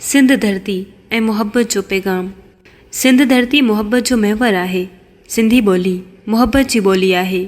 सिंध धरती ऐं मुहबत जो पैगाम। सिंध धरती मुहबत जो महवर आहे। सिंधी ॿोली मुहबत जी ॿोली आहे।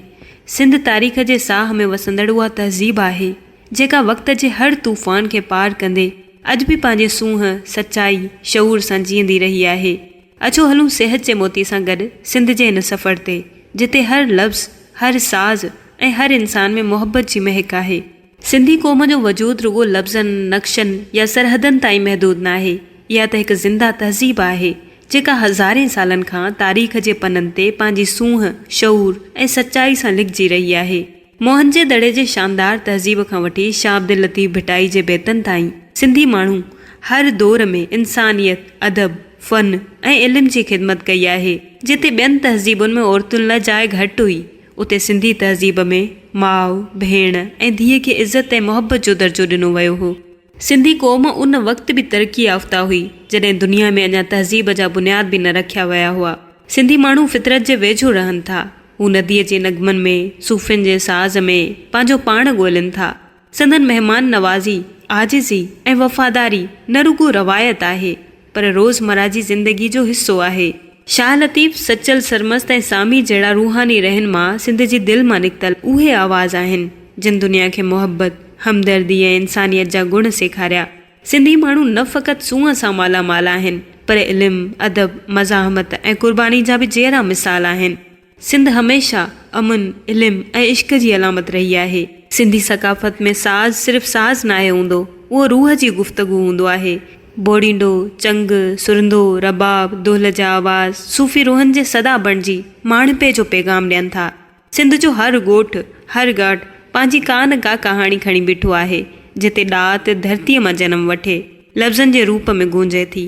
सिंध तारीख़ जे साह में वसंदड़ उहा तहज़ीब आहे जेका वक़्त जे हर तूफ़ान खे पार कंदे अॼु बि पंहिंजे सूंहं सचाई शऊर सां जीअंदी रही आहे। अचो हलूं सिहत जे मोती सां गॾु सिंध जे हिन सफ़र ते, जिते हर लफ़्ज़, हर साज़ ऐं हर इंसान में मुहबत जी महक आहे। सिंधी क़ौम जो वजूद रुगो लफ़्ज़नि, नक्शनि या सरहदनि ताईं महदूद न आहे। इहा त हिकु ज़िंदा तहज़ीब आहे जेका हज़ारे सालनि खां तारीख़ जे पननि ते पंहिंजी सूंहं, शऊर ऐं सचाई सां लिखिजी रही आहे। मोहन जे दड़े जे शानदार तहज़ीब खां वठी शाह अब्दुल लतीफ़ भिटाई जे बेतनि ताईं सिंधी माण्हू हर दौर में इंसानियत, अदब, फ़न ऐं इल्म जी ख़िदमत कई आहे। जिते ॿियनि तहज़ीबुनि में औरतुनि लाइ जाइ घटि हुई, उते सिंधी तहज़ीब में माउ, भेण ऐं धीअ खे इज़त ऐं मुहबत जो दर्जो ॾिनो वियो हो। सिंधी क़ौम उन वक़्त बि तरक़ी याफ़्ता हुई जॾहिं दुनिया में अञा तहज़ीब जा बुनियाद बि न रखिया विया हुआ। सिंधी माण्हू फितरत जे वेझो रहनि था। हू नदीअ जे नगमनि में, सूफ़ियुनि जे साज़ में पंहिंजो पाण ॻोल्हनि था। संदन महिमान नवाज़ी, आजिज़ी ऐं वफ़ादारी न रुगो रवायत आहे, पर रोज़मर्रा जी ज़िंदगी जो हिसो आहे। शाह लतीफ़, सचल सरमस्त ऐं सामी जहिड़ा रूहानी रहनुमा सिंध जी दिलि मां निकितल उहे आवाज़ आहिनि जिन दुनिया खे मुहबत, हमदर्दी ऐं इंसानियत जा गुण सेखारिया। सिंधी माण्हू न फ़क़ति सूंहं सां मालामाल आहिनि, पर इल्म, अदब, मज़ाहमत ऐं क़ुर्बानी जा बि जहिड़ा मिसाल आहिनि। सिंध हमेशह अमन, इल्म ऐं इश्क जी अलामत रही आहे। सिंधी सक़ाफ़त में साज़ सिर्फ़ु साज़ न आहे हूंदो, उहो रूह जी गुफ़्तगू हूंदो आहे। बोड़ींडो, चंग, सुरंदो, रबाब, दोहल जा आवाज़ सूफ़ी रूहनि जे सदा बणिजी माणपे जो पैगाम ॾियनि था। सिंध जो हर ॻोठु, हर ॻाट पंहिंजी का न का कहाणी खणी बीठो आहे, जिते ॾात धरतीअ मां जनमु वठे, लफ़्ज़नि जे रूप में गूंजे थी।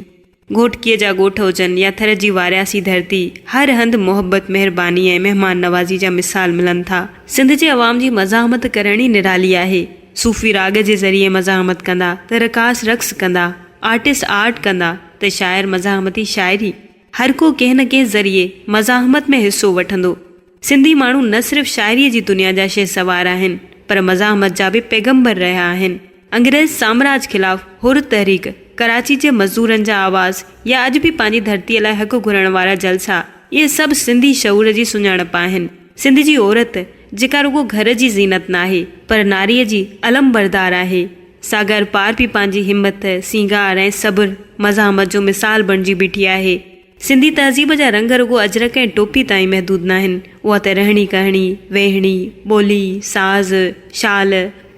घोटकीअ जा ॻोठ हुजनि या थर जी वारियासी धरती, हर हंधि मुहबत, महिरबानी ऐं महिमान नवाज़ी जा मिसाल मिलनि था। सिंध जे अवाम जी मज़ाहमत करणी निराली आहे। सूफ़ी राग जे ज़रिए मज़ाहमत कंदा त रकास रक़्स कंदा, आर्टिस्ट आर्ट कंदा त शाइर मज़ाहमती शाइरी। हर को कंहिं न कंहिं ज़रिए मज़ाहमत में हिसो वठंदो। सिंधी माण्हू न सिर्फ़ु शाइरीअ जी दुनिया जा शहसवार आहिनि, पर मज़ाहमत जा बि पैगंबर रहिया आहिनि। अंग्रेज़ साम्राज ख़िलाफ़ हुर तहरीक, कराची जे मज़दूरनि जा आवाज़ या अॼु बि पंहिंजी धरतीअ लाइ हक़ घुरण वारा जलसा, इहे सभु सिंधी शऊर जी सुञाणप आहिनि। सिंध जी औरत जेका रुगो घर जी ज़ीनत न आहे, पर नारीअ जी अलम बरदार आहे। सागर पार बि पंहिंजी हिम्मत, सींगार ऐं सब्र, मज़ाहमत जो मिसाल बणिजी बीठी आहे। सिंधी तहज़ीब जा रंग रुगो अजरक ऐं टोपी ताईं महदूद न आहिनि। उहा त रहणी कहणी, वेहणी, ॿोली, साज़, शाल,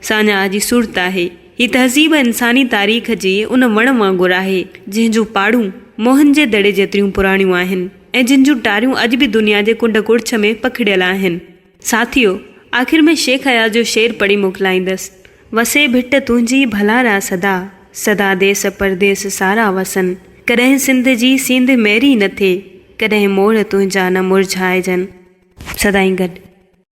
सान्या जी सूरत आहे। हीअ तहज़ीब इंसानी तारीख़ जी उन वण वांगुरु आहे जंहिंजूं पाड़ूं मोहन जे दड़े जेतिरियूं पुराणियूं आहिनि ऐं जिन जूं टारियूं अॼु बि दुनिया जे कुंड कुड़छ में पखिड़ियल आहिनि। साथियो, आख़िर में शेख हयात जो शेर पढ़ी मोकिलाईंदसि। वसे भिट तुंहिंजी भलारा सदा, सदा देस परदेस सारा वसन। कॾहिं सिंध जी सींध मेरी न थिए, कॾहिं मोर तुंहिंजा न मुरझाइजनि। सदाईं गॾु।